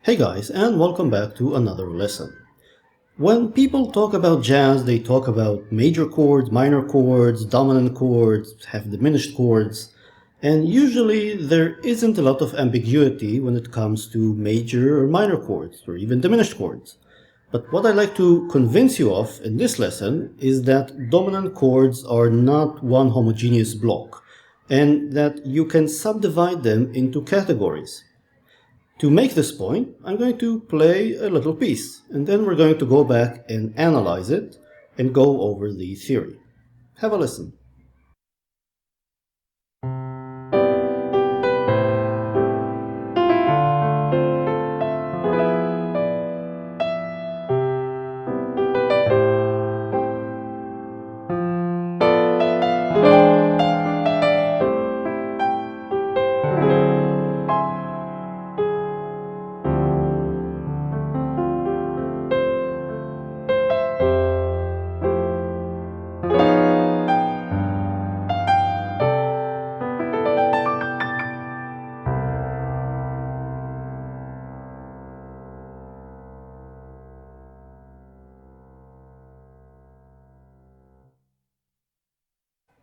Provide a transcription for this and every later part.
Hey guys, and welcome back to another lesson. When people talk about jazz, they talk about major chords, minor chords, dominant chords, half diminished chords, and usually there isn't a lot of ambiguity when it comes to major or minor chords, or even diminished chords. But what I'd like to convince you of in this lesson is that dominant chords are not one homogeneous block, and that you can subdivide them into categories. To make this point, I'm going to play a little piece, and then we're going to go back and analyze it and go over the theory. Have a listen.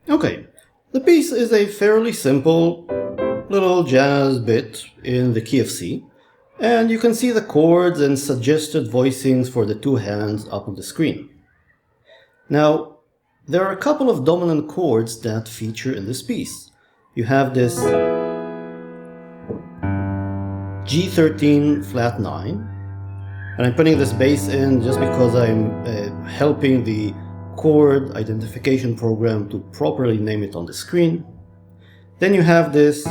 Okay, the piece is a fairly simple little jazz bit in the key of C, and you can see the chords and suggested voicings for the two hands up on the screen. Now, there are a couple of dominant chords that feature in this piece. You have this G13 flat 9, and I'm putting this bass in just because I'm helping the chord identification program to properly name it on the screen. Then you have this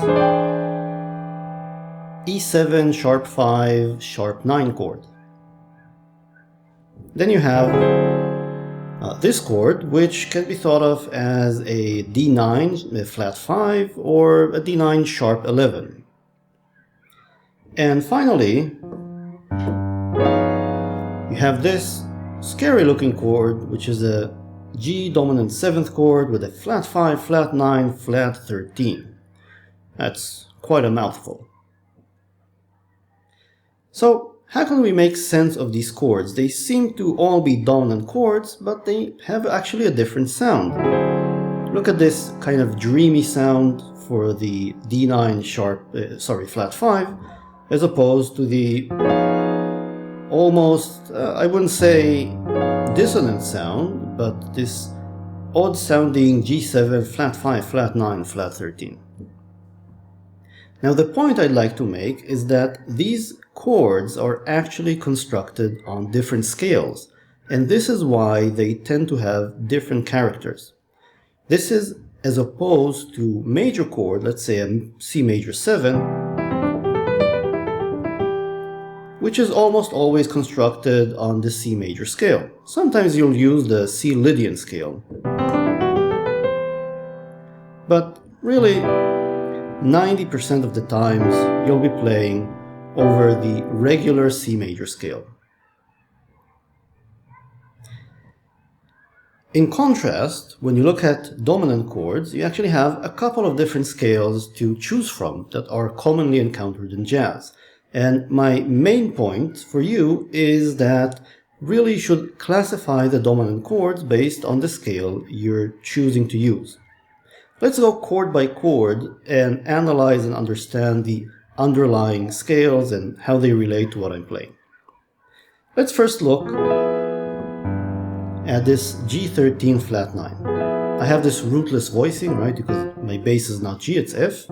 E7 sharp 5 sharp 9 chord. Then you have this chord, which can be thought of as a D9 a flat 5 or a D9 sharp 11. And finally, you have this scary looking chord, which is a G dominant 7th chord with a flat 5, flat 9, flat 13. That's quite a mouthful. So how can we make sense of these chords? They seem to all be dominant chords, but they have actually a different sound. Look at this kind of dreamy sound for the D9 flat 5, as opposed to the almost, I wouldn't say dissonant sound, but this odd sounding G7 flat 5, flat 9, flat 13. Now the point I'd like to make is that these chords are actually constructed on different scales, and this is why they tend to have different characters. This is as opposed to major chord, let's say a C major 7, which is almost always constructed on the C major scale. Sometimes you'll use the C-Lydian scale. But really, 90% of the times you'll be playing over the regular C major scale. In contrast, when you look at dominant chords, you actually have a couple of different scales to choose from that are commonly encountered in jazz. And my main point for you is that really you should classify the dominant chords based on the scale you're choosing to use. Let's go chord by chord and analyze and understand the underlying scales and how they relate to what I'm playing. Let's first look at this G13 flat 9. I have this rootless voicing, right, because my bass is not G, it's F.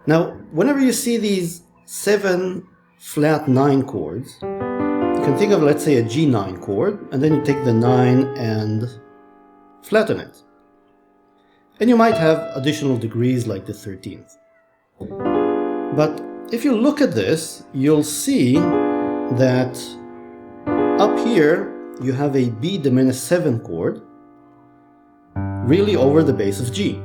Now, whenever you see these 7 flat 9 chords, you can think of, let's say, a G9 chord, and then you take the 9 and flatten it. And you might have additional degrees like the 13th. But if you look at this, you'll see that up here you have a B diminished 7 chord, really over the bass of G.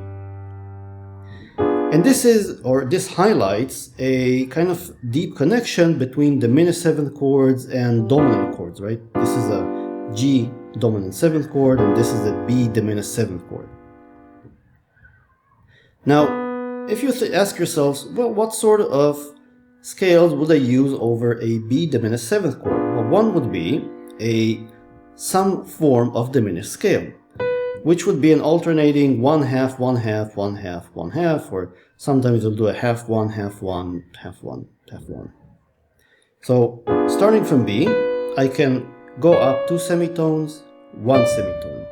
And this highlights a kind of deep connection between diminished 7th chords and dominant chords, right? This is a G dominant 7th chord, and this is a B diminished 7th chord. Now, if you ask yourselves, well, what sort of scales would I use over a B diminished 7th chord? Well, one would be some form of diminished scale, which would be an alternating 1/2, 1/2, 1/2, 1/2, or sometimes you'll do a half one, half one, half one, half one. So starting from B, I can go up 2 semitones, 1 semitone,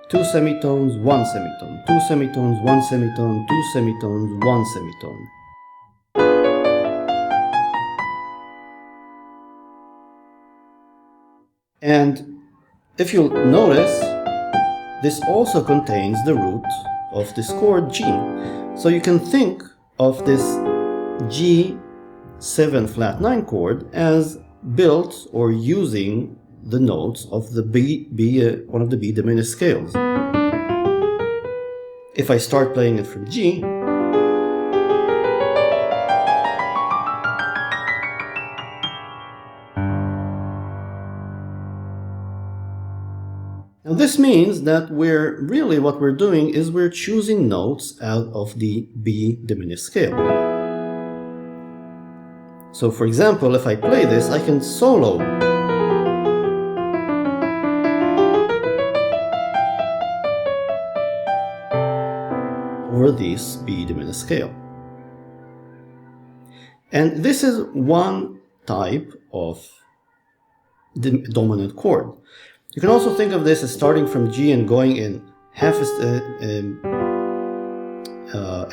2 semitones, 1 semitone, 2 semitones, 1 semitone, 2 semitones, 1 semitone. And if you'll notice, this also contains the root of this chord G. So you can think of this G7 flat 9 chord as built or using the notes of the one of the B diminished scales. If I start playing it from G, now this means that what we're doing is we're choosing notes out of the B diminished scale. So for example, if I play this, I can solo. Over this B diminished scale. And this is one type of dominant chord. You can also think of this as starting from G and going in half a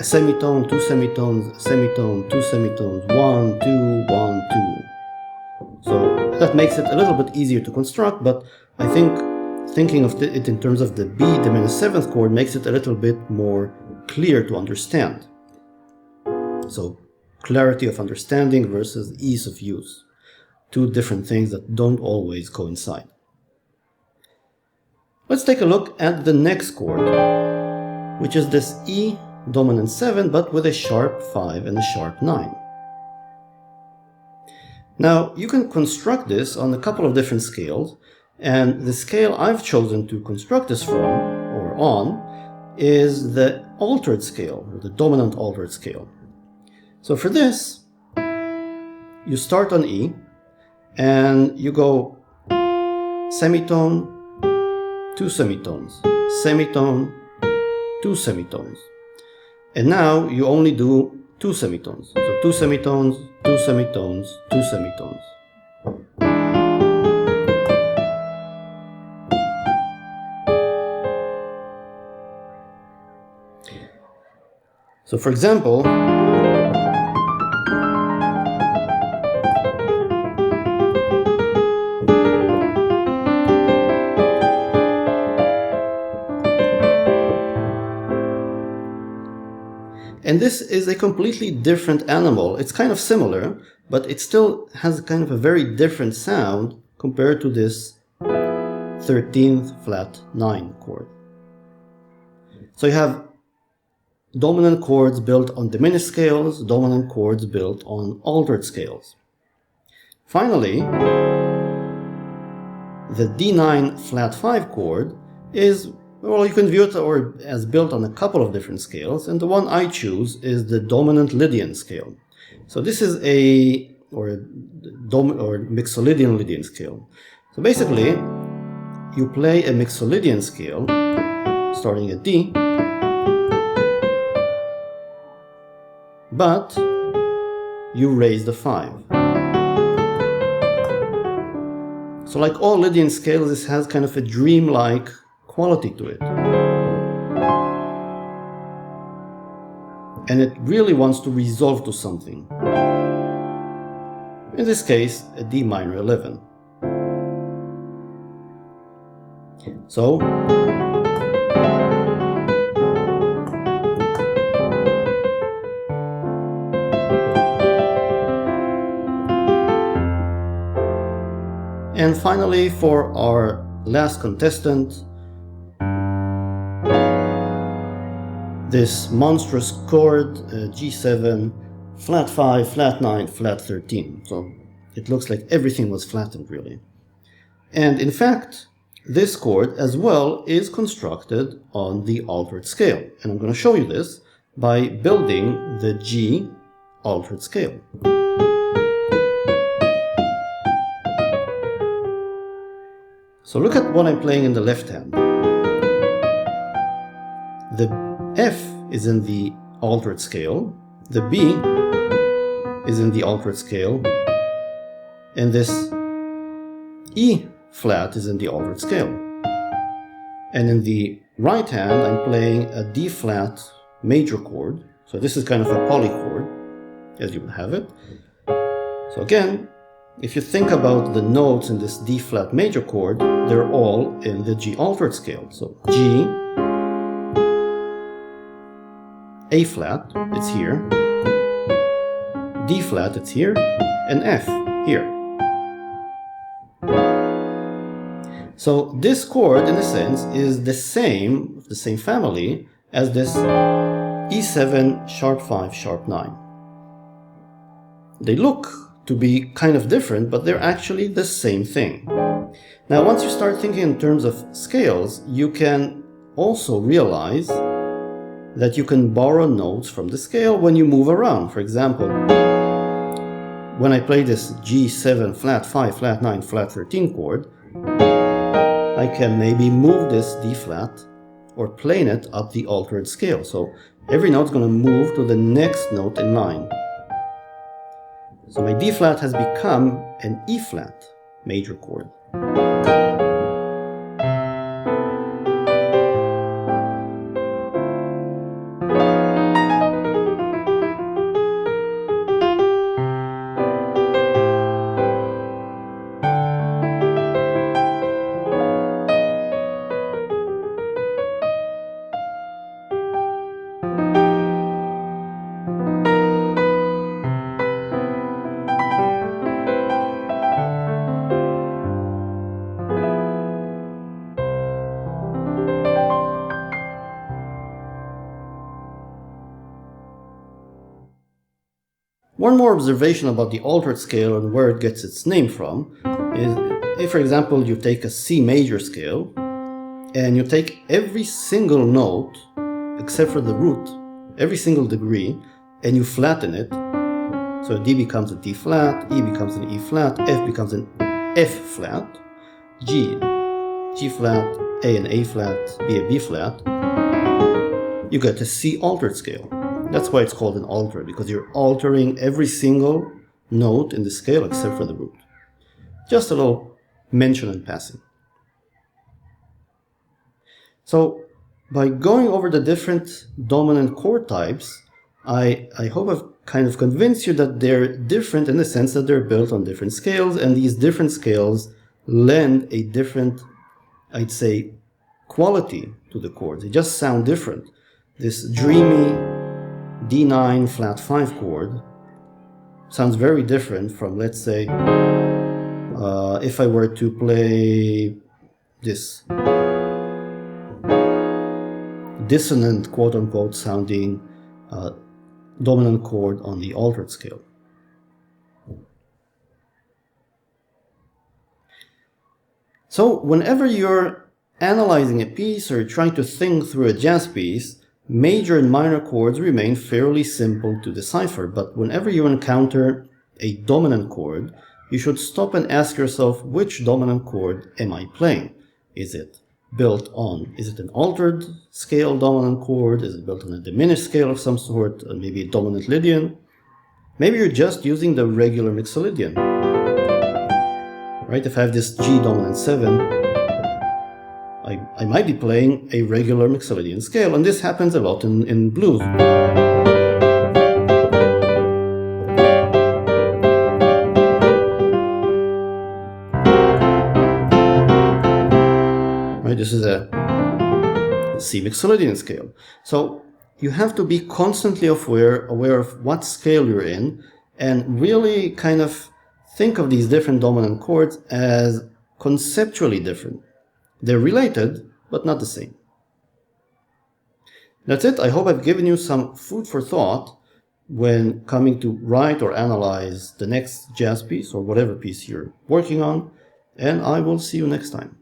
semitone, 2 semitones, a semitone, 2 semitones, 1, 2, 1, 2. So that makes it a little bit easier to construct, but I think thinking of it in terms of the B diminished 7th chord makes it a little bit more clear to understand. So clarity of understanding versus ease of use. Two different things that don't always coincide. Let's take a look at the next chord, which is this E dominant 7 but with a sharp 5 and a sharp 9. Now you can construct this on a couple of different scales, and the scale I've chosen to construct this from or on is the altered scale, or the dominant altered scale. So for this, you start on E and you go semitone, 2 semitones, semitone, 2 semitones. And now you only do 2 semitones. So 2 semitones, 2 semitones, 2 semitones. So for example, and this is a completely different animal. It's kind of similar, but it still has kind of a very different sound compared to this 13th flat 9 chord. So you have dominant chords built on diminished scales, dominant chords built on altered scales. Finally, the D9 flat 5 chord is, well, you can view it as built on a couple of different scales, and the one I choose is the Dom-Lydian scale. So this is a Mixolydian Lydian scale. So basically, you play a Mixolydian scale starting at D, but you raise the 5. So like all Lydian scales, this has kind of a dreamlike quality to it. And it really wants to resolve to something. In this case, a D minor 11. So, and finally, for our last contestant, this monstrous chord, G7, flat 5, flat 9, flat 13. So it looks like everything was flattened, really. And in fact, this chord as well is constructed on the altered scale. And I'm going to show you this by building the G altered scale. So look at what I'm playing in the left hand. The F is in the altered scale, the B is in the altered scale, and this E flat is in the altered scale. And in the right hand, I'm playing a D flat major chord. So this is kind of a polychord, as you would have it. So again, if you think about the notes in this D flat major chord, they're all in the G altered scale. So G, A flat, it's here, D flat, it's here, and F, here. So this chord, in a sense, is the same family as this E7, sharp 5, sharp 9. They look to be kind of different, but they're actually the same thing. Now, once you start thinking in terms of scales, you can also realize that you can borrow notes from the scale when you move around. For example, when I play this G7 flat 5, flat 9, flat 13 chord, I can maybe move this D flat or plane it up the altered scale. So every note is going to move to the next note in line. So my D flat has become an E flat major chord. One more observation about the altered scale and where it gets its name from is if, for example, you take a C major scale and you take every single note except for the root, every single degree, and you flatten it. So D becomes a D flat, E becomes an E flat, F becomes an F flat, G flat, A and A flat, B a B flat. You get a C altered scale. That's why it's called an alter, because you're altering every single note in the scale except for the root. Just a little mention in passing. So by going over the different dominant chord types, I hope I've kind of convinced you that they're different in the sense that they're built on different scales, and these different scales lend a different, I'd say, quality to the chords. They just sound different. This dreamy D9 flat 5 chord sounds very different from, let's say, if I were to play this dissonant, quote-unquote, sounding dominant chord on the altered scale. So whenever you're analyzing a piece or trying to think through a jazz piece, major and minor chords remain fairly simple to decipher, but whenever you encounter a dominant chord, you should stop and ask yourself, which dominant chord am I playing? Is it an altered scale dominant chord? Is it built on a diminished scale of some sort? Or maybe a Dom-Lydian? Maybe you're just using the regular Mixolydian. Right? If I have this G dominant 7, I might be playing a regular Mixolydian scale, and this happens a lot in blues. Right, this is a C Mixolydian scale. So you have to be constantly aware of what scale you're in, and really kind of think of these different dominant chords as conceptually different. They're related, but not the same. That's it. I hope I've given you some food for thought when coming to write or analyze the next jazz piece or whatever piece you're working on, and I will see you next time.